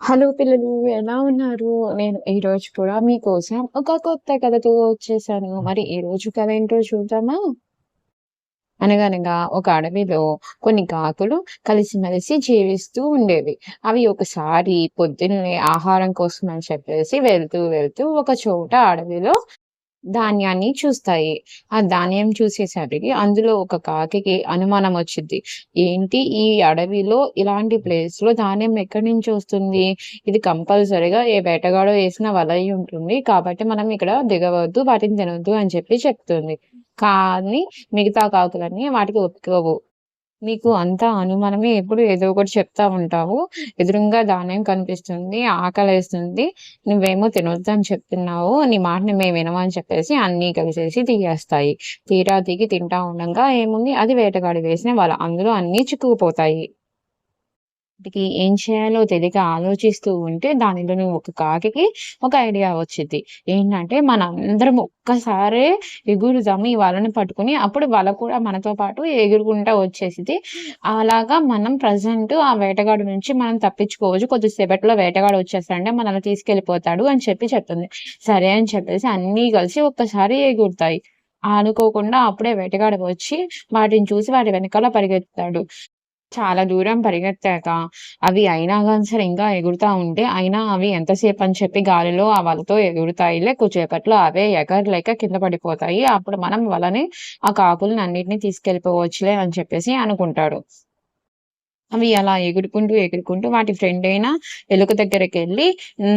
Hello పిల్లలు, ఎలా ఉన్నారు? నేను ఈరోజు కూడా మీకోసం ఒక కొత్త కథతో వచ్చేసాను. మరి ఈరోజు కథ ఏంటో చూద్దామా? అనగనగా ఒక అడవిలో కొన్ని కాకులు కలిసిమెలిసి జీవిస్తూ ఉండేవి. అవి ఒకసారి పొద్దున్నే ఆహారం కోసం అని చెప్పేసి వెళ్తూ ఒక చోట అడవిలో ధాన్యాన్ని చూస్తాయి. ఆ ధాన్యం చూసేసరికి అందులో ఒక కాకికి అనుమానం వచ్చిద్ది. ఏంటి ఈ అడవిలో ఇలాంటి ప్లేస్‌లో ధాన్యం ఎక్కడి నుంచి వస్తుంది? ఇది కంపల్సరీగా ఏ వేటగాడో ఏసిన వల అయ్యుంటుంది. కాబట్టి మనం ఇక్కడ దిగవద్దు, వాటిని తినొద్దు అని చెప్పి చెప్తుంది. కానీ మిగతా కాకులన్నీ వాటికి ఒప్పుకోవు. నీకు అంతా అనుమానమే, ఎప్పుడు ఏదో ఒకటి చెప్తా ఉంటావు. ఎదురుంగా ధాన్యం కనిపిస్తుంది, ఆకలేస్తుంది. నువ్వేమో తినొద్దని చెప్తున్నావు. నీ మాటని మేము వినము అని చెప్పేసి అన్నీ కలిసేసి తినేస్తాయి. తీరా దిగి తింటా ఉండంగా ఏముంది, అది వేటగాడు వేసిన వల. అందులో అన్నీ చిక్కుకుపోతాయి. వాటికి ఏం చేయాలో తెలియక ఆలోచిస్తూ ఉంటే దానిలోని ఒక కాకికి ఒక ఐడియా వచ్చిద్ది. ఏంటంటే మనందరం ఒక్కసారే ఎగురుదాము ఈ వలని పట్టుకొని. అప్పుడు వల కూడా మనతో పాటు ఎగురుకుంటా వచ్చేసిద్ది. అలాగా మనం ప్రెజెంట్ ఆ వేటగాడు నుంచి మనం తప్పించుకోవచ్చు. కొద్దిసేపట్లో వేటగాడు వచ్చేస్తాడంటే మనల్ని తీసుకెళ్ళిపోతాడు అని చెప్తుంది. సరే అని చెప్పేసి అన్నీ కలిసి ఒక్కసారి ఎగురుతాయి. అనుకోకుండా అప్పుడే వేటగాడు వచ్చి వాటిని చూసి వాటి వెనకాల పరిగెత్తుతాడు. చాలా దూరం పరిగెత్తాక అవి అయినా గాని సరే ఇంకా ఎగురుతా ఉంటే, అయినా అవి ఎంతసేపని చెప్పి గాలిలో ఆ వలతో ఎగురుతాయిలే. కొద్దిసేపట్లో అవే ఎగరలేక కింద పడిపోతాయి. అప్పుడు మనం వలని ఆ కాకులనన్నిటిని తీసుకెళ్ళిపోవచ్చులే అని చెప్పేసి అనుకుంటాడు. అవి అలా ఎగురుకుంటూ వాటి ఫ్రెండ్ అయిన ఎలుక దగ్గరికెళ్ళి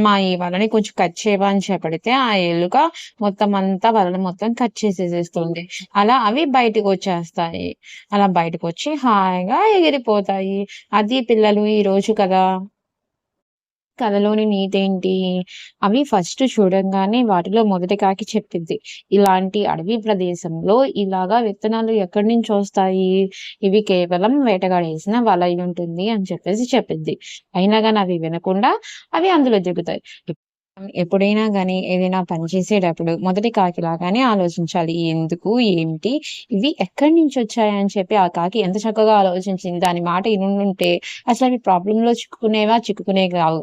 మా ఈ వలని కొంచెం కట్ చేయవా అని చెప్పడితే, ఆ ఎలుక మొత్తం అంతా వలని మొత్తం కట్ చేసేసేస్తుంది. అలా అవి బయటికొచ్చేస్తాయి. అలా బయటకొచ్చి హాయిగా ఎగిరిపోతాయి. అది పిల్లలు ఈరోజు కథ. కథలోని నీతేంటి? అవి ఫస్ట్ చూడంగానే వాటిలో మొదటి కాకి చెప్పిద్ది. ఇలాంటి అడవి ప్రదేశంలో ఇలాగా విత్తనాలు ఎక్కడి నుంచొస్తాయి? ఇవి కేవలం వేటగాడేసిన వల అయ్యుంటుంది అని చెప్పేసి చెప్పిద్ది. అయినా గాని అవి వినకుండా అవి అందులో దిగుతాయి. ఎప్పుడైనా గాని ఏదైనా పని చేసేటప్పుడు మొదటి కాకిలాగానే ఆలోచించాలి. ఎందుకు? ఏంటి? ఇవి ఎక్కడి నుంచొచ్చాయని చెప్పి ఆ కాకి ఎంత చక్కగా ఆలోచించింది. దాని మాట ఇనుండుంటే అసలవి ప్రాబ్లమ్‌లో చిక్కుకునేవి కావు.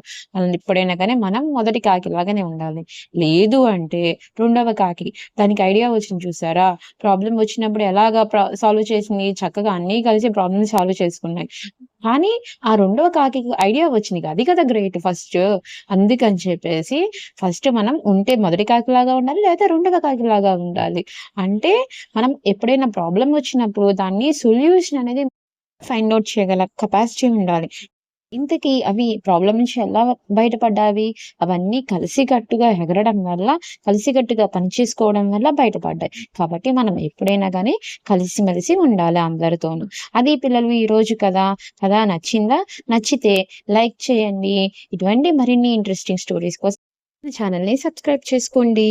ఎప్పుడైనా గాని మనం మొదటి కాకిలాగానే ఉండాలి. లేదు అంటే రెండవ కాకి, దానికి ఐడియా వచ్చింది చూసారా? ప్రాబ్లమ్ వచ్చినప్పుడు ఎలాగా సాల్వ్ చేసింది? చక్కగా అన్నీ కలిసి ప్రాబ్లమ్ సాల్వ్ చేసుకున్నాయి. కానీ ఆ రెండవ కాకికి ఐడియా వచ్చింది. అది కదా గ్రేట్ ఫస్ట్. అందుకని చెప్పేసి ఫస్ట్ మనం ఉంటే మొదటి కాకిలాగా ఉండాలి. లేకపోతే రెండవ కాకిలాగా ఉండాలి. అంటే మనం ఎప్పుడైనా ప్రాబ్లమ్ వచ్చినప్పుడు దాన్ని సొల్యూషన్ అనేది ఫైండ్ ఔట్ చేయగల కెపాసిటీ ఉండాలి. ఇంతకీ అవి ప్రాబ్లమ్ నుంచి ఎలా బయటపడ్డావి? అవన్నీ కలిసికట్టుగా ఎగరడం వల్ల, కలిసికట్టుగా పని చేసుకోవడం వల్ల బయటపడ్డాయి. కాబట్టి మనం ఎప్పుడైనా గాని కలిసిమెలిసి ఉండాలి అందరితోనూ. అది పిల్లలు ఈరోజు కథ నచ్చిందా? నచ్చితే లైక్ చేయండి. ఇటువంటి మరిన్ని ఇంట్రెస్టింగ్ స్టోరీస్ కోసం ఛానెల్‌ని సబ్స్క్రైబ్ చేసుకోండి.